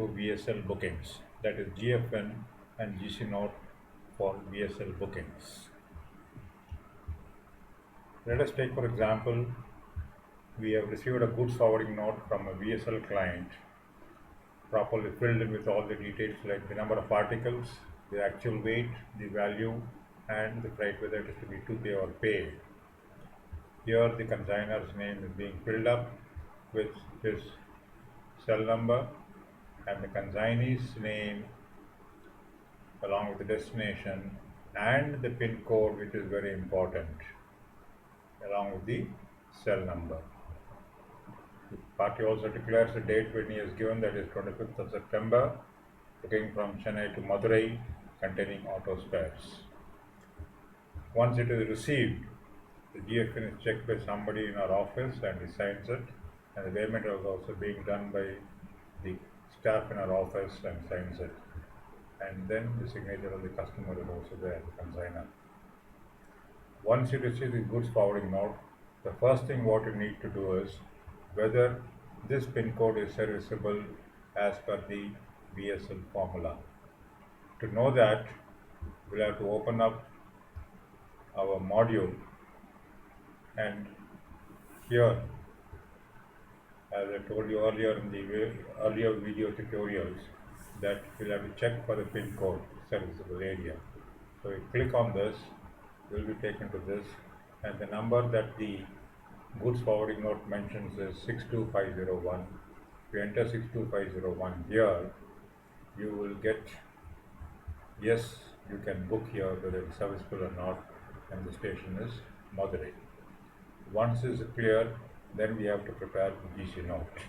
to VSL bookings, that is GFN and GC Note for VSL bookings. Let us take for example, we have received a goods forwarding note from a VSL client, properly filled in with all the details like the number of articles, the actual weight, the value, and the freight, whether it is to be to pay or pay. Here the consignor's name is being filled up with his cell number and the consignee's name along with the destination and the PIN code, which is very important, along with the cell number. The party also declares the date when he has given, that is 25th of September, booking from Chennai to Madurai, containing auto spares. Once it is received, the GFN is checked by somebody in our office and he signs it, and the payment is also being done by the staff in our office and signs it. And then the signature of the customer is also there, the consignor. Once you receive the goods forwarding note, the first thing what you need to do is whether this PIN code is serviceable as per the VSL formula. To know that, we'll have to open up our module, and here, as I told you earlier in the earlier video tutorials, that we'll have to check for the PIN code serviceable area. So we click on this, we'll be taken to this, and the number that the goods forwarding note mentions is 62501. If you enter 62501 here, you will get yes, you can book here whether it's serviceable or not, and the station is Madurai. Once this is clear, then we have to prepare the GC note.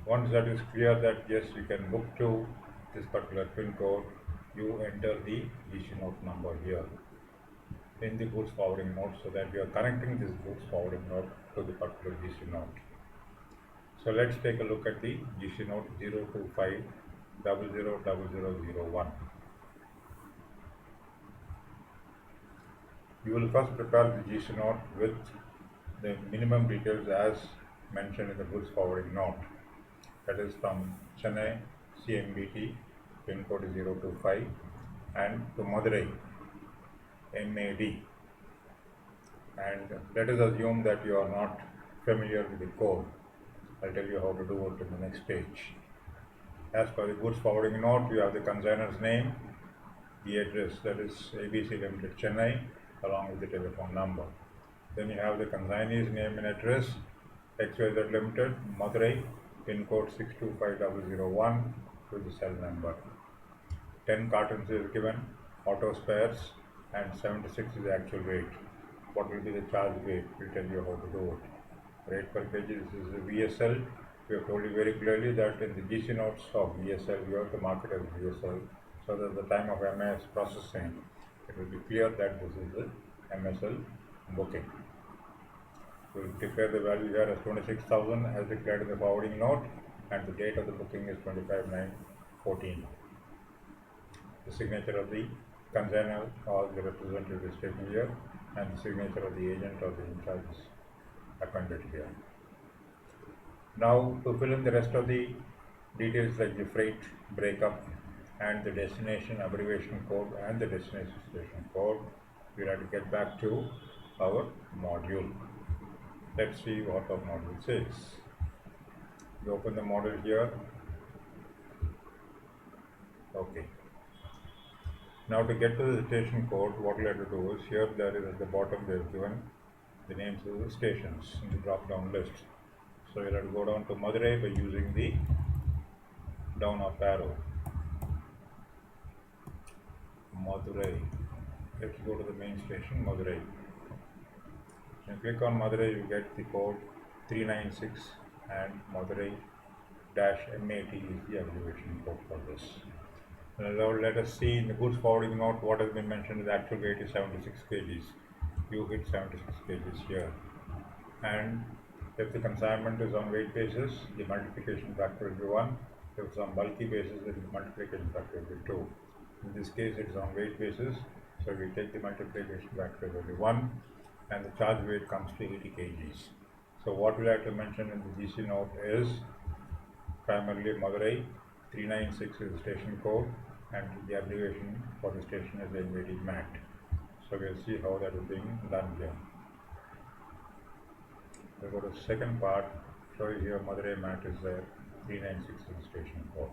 Once that is clear that yes, you can book to this particular PIN code, you enter the GC note number here in the goods forwarding note, so that we are connecting this goods forwarding note to the particular GC note. So let's take a look at the GC note 025000001. You will first prepare the GC note with the minimum details as mentioned in the goods forwarding note. That is from Chennai CMBT, PIN code is 025, and to Madurai MAD. And let us assume that you are not familiar with the code. I'll tell you how to do it in the next page. As per the goods forwarding note, you have the consignor's name, the address, that is ABC Limited Chennai, along with the telephone number. Then you have the consignee's name and address, XYZ Limited, Madurai, PIN code 6250001 with the cell number. 10 cartons is given, auto spares, and 76 is the actual weight. What will be the charge weight? We'll tell you how to do it. Rate per kg, this is the VSL. We have told you very clearly that in the GC notes of VSL, you have to mark it as VSL, so that at the time of MIS processing, it will be clear that this is the MSL booking. We will declare the value here as 26,000 as declared in the forwarding note, and the date of the booking is 25/9/14. The signature of the consignor or the representative is taken here, and the signature of the agent or the in charge is appended here. Now, to fill in the rest of the details like the freight breakup and the destination abbreviation code and the destination station code, we have to get back to our module. Let's see what our module says. We open the module here. Okay. Now to get to the station code, what we have to do is, here there is at the bottom they have given the names of the stations in the drop down list. So you'll have to go down to Madurai by using the down up arrow. Madurai. Let's go to the main station, Madurai. When you click on Madurai, you get the code 396, and Madurai-MAT is the abbreviation code for this. Now let us see in the goods forwarding note what has been mentioned. The actual weight is 76 kgs. You hit 76 kgs here. And if the consignment is on weight basis, the multiplication factor will be 1. If it's on bulky basis, the multiplication factor will be 2. In this case, it is on weight basis, so we take the multiplication factor will be 1, and the charge weight comes to 80 kgs. So what we like to mention in the GC note is primarily Madurai, 396 is the station code, and the abbreviation for the station is NVD MAT. So we'll see how that is being done here. We'll go to the second part, show you here Madurai MAT is there, 396 is the station code.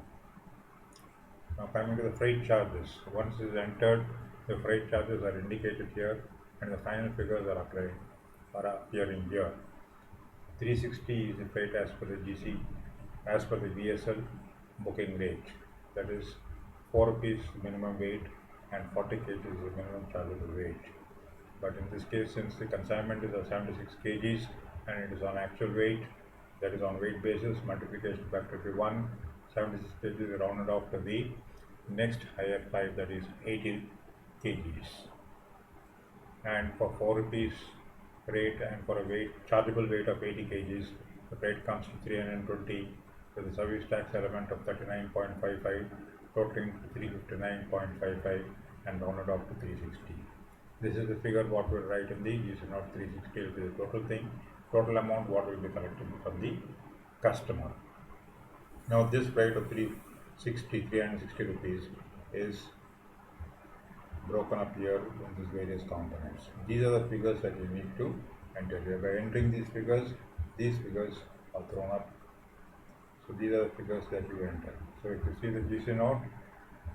Now coming to the freight charges, once it is entered, the freight charges are indicated here and the final figures are appearing here. 360 is the freight as per the GC, as per the VSL booking rate. That is 4 rupees minimum weight and 40 kg is the minimum chargeable weight. But in this case, since the consignment is of 76 kgs and it is on actual weight, that is on weight basis, multiplication factor to 1, 76 kgs is rounded off to the next higher type, that is 80 kgs. And for 4 rupees rate and for a weight, chargeable weight of 80 kgs, the rate comes to 320 with a service tax element of 39.55, totaling to 359.55 and rounded off to 360. This is the figure what we'll write in the GC note. 360 will be the total thing, total amount what will be collected from the customer. Now this rate of 360 rupees is broken up here in these various components. These are the figures that you need to enter here. By entering these figures are thrown up. So these are the figures that you enter. So if you see the GC note,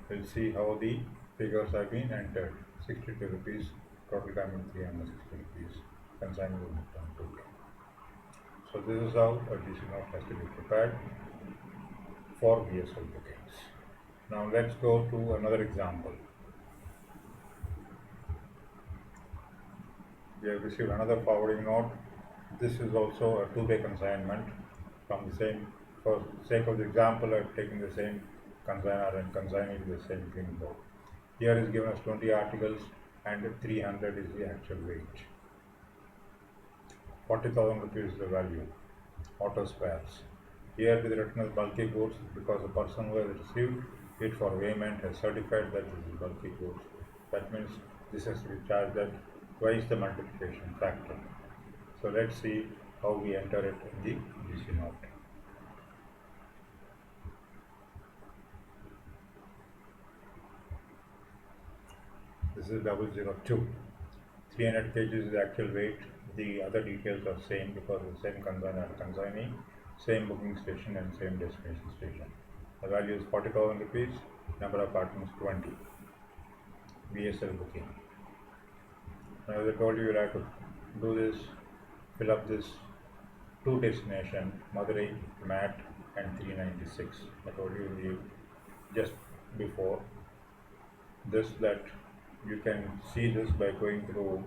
we'll see how the figures have been entered. 62 rupees, total coming 360 rupees, consignment will be done 2K. So this is how a GC note has to be prepared for VSL bookings. Now let's go to another example. We have received another forwarding note. This is also a 2-day consignment from the same, for sake of the example, I have taken the same consignor and consignee to the same pin code. Here is given as 20 articles and 300 is the actual weight. 40,000 rupees is the value. Auto spares. Here it is written as bulky goods because the person who has received it for weighment has certified that this is bulky goods. That means this has to be charged at twice the multiplication factor. So let's see how we enter it in the GC note. This is 002. 300 kg is the actual weight. The other details are same because the same consignor and consignee, same booking station and same destination station. The value is 40,000 rupees. Number of apartments 20. VSL booking. Now as I told you, you have to do this, fill up this 2 destination, Madurai, MAT and 396. I told you just before this that you can see this by going through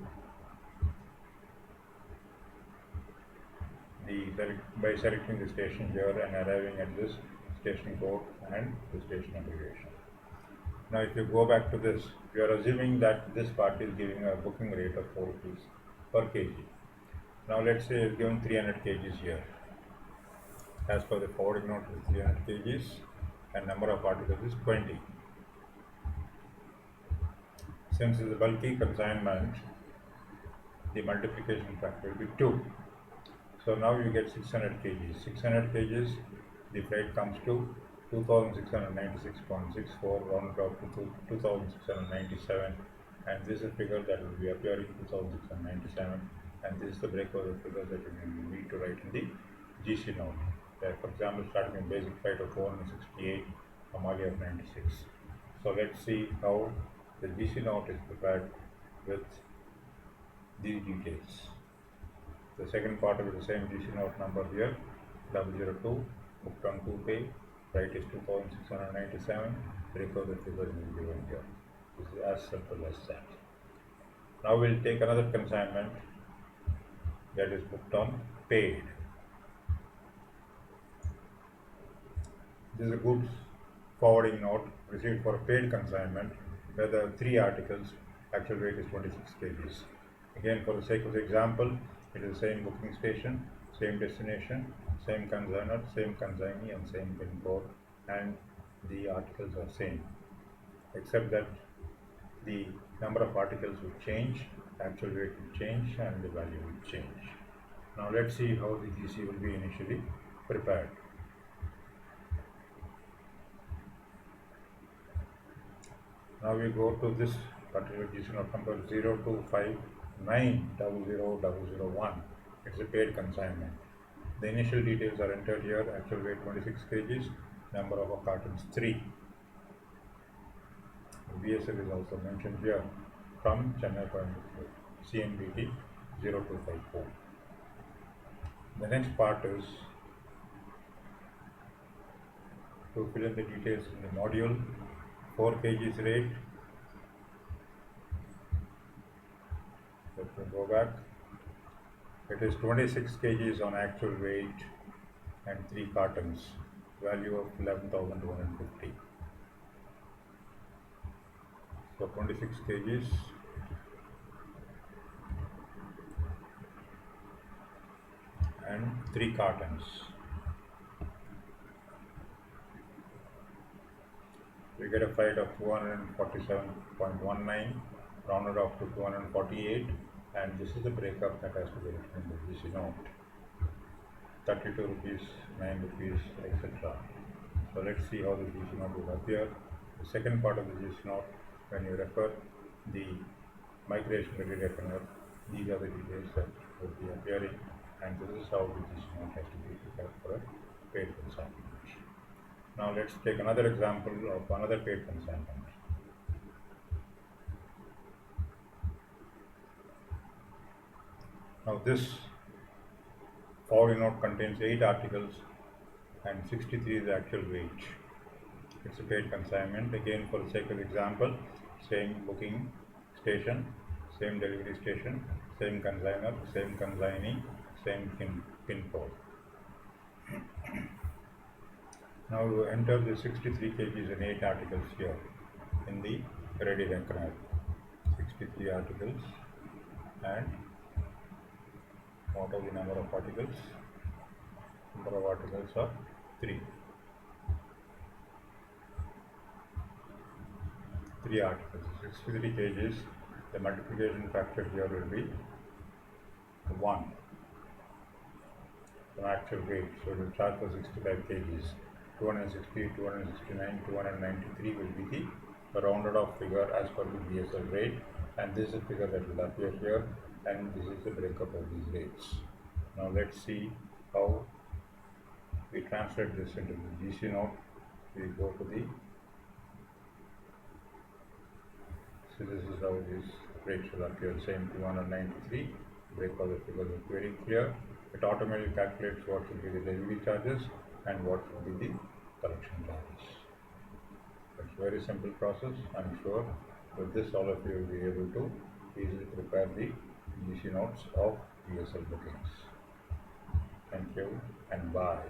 by selecting the station here and arriving at this station code and the station abbreviation. Now if you go back to this, we are assuming that this part is giving a booking rate of 4 rupees per kg. Now let's say it's given 300 kgs here. As per the forwarding note, it is 300 kgs and number of articles is 20. Since it is a bulky consignment, the multiplication factor will be 2. So now you get 600 kgs. 600 kgs, the freight comes to 2696.64, rounded off to 2697, and this is a figure that will be appearing 2697, and this is the breakout of figures that you need to write in the GC note. For example, starting with basic freight of 468, Amalia of 96. So let's see how the GC note is prepared with these details. The second part of the same GC note number here, 002, booked on 2Pay, right is 2697, breakout the figures will be given here. This is as simple as that. Now we'll take another consignment that is booked on paid. This is a goods forwarding note received for a paid consignment where there are 3 articles, actual weight is 26 kgs. Again, for the sake of the example, it is the same booking station, same destination, same consignor, same consignee and same pin code, and the articles are same, except that the number of articles will change, actual weight will change and the value will change. Now let's see how the GC will be initially prepared. Now we go to this particular GC note number 0259000001. It's a paid consignment. The initial details are entered here. Actual weight 26 kgs, number of cartons 3. VSL is also mentioned here from Chennai Coimbatore, CMBT 0254. The next part is to fill in the details in the module. 4 kgs rate. Let me go back. It is 26 kgs on actual weight and 3 cartons, value of 11,250. So 26 kgs and 3 cartons. We get a freight of 247.19, rounded off to 248, and this is the breakup that has to be written in the GC note. 32 rupees, 9 rupees, etc. So let's see how the GC note will appear. The second part of the GC note, when you refer the migration ready reckoner, these are the details that will be appearing, and this is how the GC note has to be prepared for a paid consignment. Now let's take another example of another paid consignment. Now this forwarding note contains 8 articles and 63 is the actual weight. It's a paid consignment. Again, for the sake of example, same booking station, same delivery station, same consignor, same consignee, same pin code. Now you enter the 63 kgs and 8 articles here in the ready reckoner. 63 articles, and what are the number of articles? Number of articles are 3. 3 articles. 63 kgs. The multiplication factor here will be 1. The actual weight. So it will charge for 65 kgs. 260, 269, 293 will be the rounded off figure as per the VSL rate, and this is the figure that will appear here, and this is the breakup of these rates. Now let's see how we translate this into the GC note. We go to the, so this is how these rates will appear, same 293, breakup of the figures is very clear. It automatically calculates what will be the delivery charges and what will be the collection charges. It's a very simple process. I'm sure with this all of you will be able to easily prepare the GC notes of VSL bookings. Thank you and bye.